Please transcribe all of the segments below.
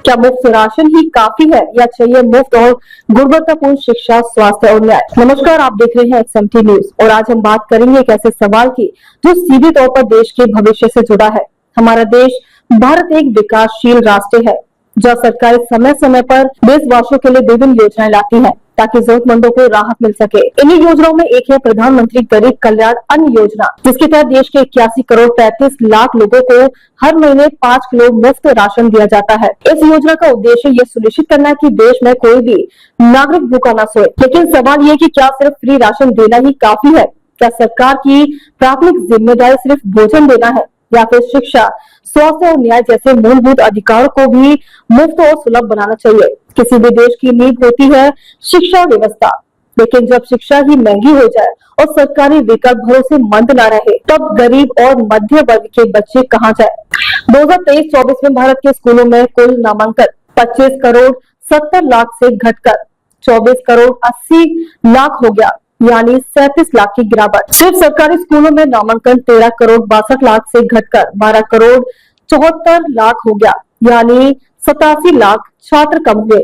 क्या मुफ्त राशन ही काफी है या चाहिए मुफ्त और गुणवत्तापूर्ण शिक्षा, स्वास्थ्य और न्याय? नमस्कार, आप देख रहे हैं XMT न्यूज और आज हम बात करेंगे एक ऐसे सवाल की जो सीधे तौर पर देश के भविष्य से जुड़ा है। हमारा देश भारत एक विकासशील राष्ट्र है जहाँ सरकार समय समय पर देशवासियों के लिए विभिन्न योजनाएं लाती है ताकि जरूरतमंदों को राहत मिल सके। इन्हीं योजनाओं में एक है प्रधानमंत्री गरीब कल्याण अन्न योजना, जिसके तहत देश के 81 करोड़ 35 लाख लोगों को हर महीने 5 किलो मुफ्त राशन दिया जाता है। इस योजना का उद्देश्य ये सुनिश्चित करना है कि देश में कोई भी नागरिक भूखा न सोए। लेकिन सवाल ये कि क्या सिर्फ फ्री राशन देना ही काफी है? क्या सरकार की प्राथमिक जिम्मेदारी सिर्फ भोजन देना है या फिर शिक्षा, स्वास्थ्य और न्याय जैसे मूलभूत अधिकारों को भी मुफ्त और सुलभ बनाना चाहिए? किसी भी देश की नींव होती है शिक्षा व्यवस्था, लेकिन जब शिक्षा ही महंगी हो जाए और सरकारी विकल्प भरोसेमंद न रहे, तब गरीब और मध्य वर्ग के बच्चे कहाँ जाए? 2023-24 में भारत के स्कूलों में कुल नामांकन 25 करोड़ 70 लाख से घटकर 24 करोड़ 80 लाख हो गया, यानी 37 लाख की गिरावट। सिर्फ सरकारी स्कूलों में नामांकन 13 करोड़ 62 लाख से घटकर 12 करोड़ 74 लाख हो गया, यानी 87 लाख छात्र कम हुए।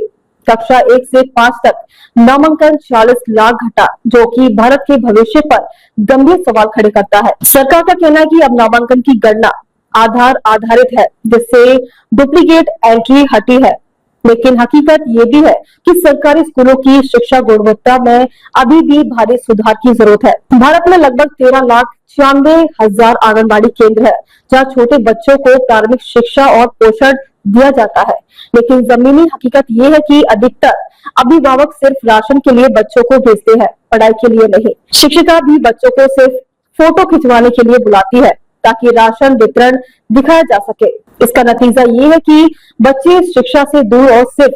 कक्षा 1 से 5 तक नामांकन 40 लाख घटा, जो कि भारत के भविष्य पर गंभीर सवाल खड़े करता है। सरकार का कहना है कि अब नामांकन की गणना आधार आधारित है, जिससे डुप्लीकेट एंट्री हटी है। लेकिन हकीकत ये भी है कि सरकारी स्कूलों की शिक्षा गुणवत्ता में अभी भी भारी सुधार की जरूरत है। भारत में लगभग 13,96,000 आंगनबाड़ी केंद्र है, जहां छोटे बच्चों को प्राथमिक शिक्षा और पोषण दिया जाता है। लेकिन जमीनी हकीकत ये है कि अधिकतर अभिभावक सिर्फ राशन के लिए बच्चों को भेजते हैं, पढ़ाई के लिए नहीं। शिक्षिका भी बच्चों को सिर्फ फोटो खिंचवाने के लिए बुलाती है ताकि राशन वितरण दिखाया जा सके। इसका नतीजा ये है कि बच्चे शिक्षा से दूर और सिर्फ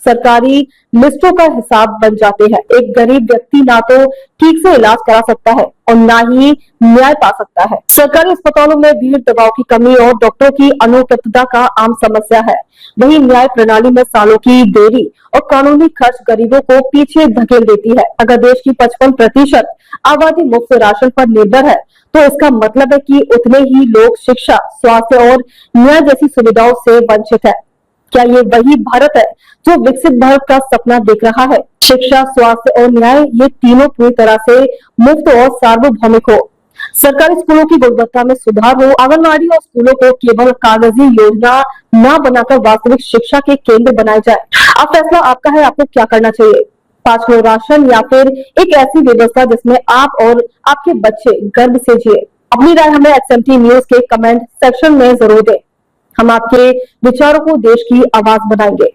सरकारी लिस्टों का हिसाब बन जाते हैं। एक गरीब व्यक्ति ना तो ठीक से इलाज करा सकता है और ना ही न्याय पा सकता है। सरकारी अस्पतालों में भीड़, दवाओं की कमी और डॉक्टरों की अनुपलब्धता का आम समस्या है। वहीं न्याय प्रणाली में सालों की देरी और कानूनी खर्च गरीबों को पीछे धकेल देती है। अगर देश की 55% आबादी मुफ्त राशन पर निर्भर है, तो इसका मतलब है कि उतने ही लोग शिक्षा, स्वास्थ्य और न्याय जैसी सुविधाओं से वंचित है। क्या ये वही भारत है जो विकसित भारत का सपना देख रहा है? शिक्षा, स्वास्थ्य और न्याय ये तीनों पूरी तरह से मुफ्त और सार्वभौमिक हो, सरकारी स्कूलों की गुणवत्ता में सुधार हो, आंगनबाड़ी और स्कूलों को केवल कागजी योजना न बनाकर वास्तविक शिक्षा के केंद्र बनाए जाए। अब फैसला आपका है, आपको क्या करना चाहिए? 5 किलो राशन या फिर एक ऐसी व्यवस्था जिसमें आप और आपके बच्चे गर्व से जिए? अपनी राय हमें XMT न्यूज के कमेंट सेक्शन में जरूर दें। हम आपके विचारों को देश की आवाज बनाएंगे।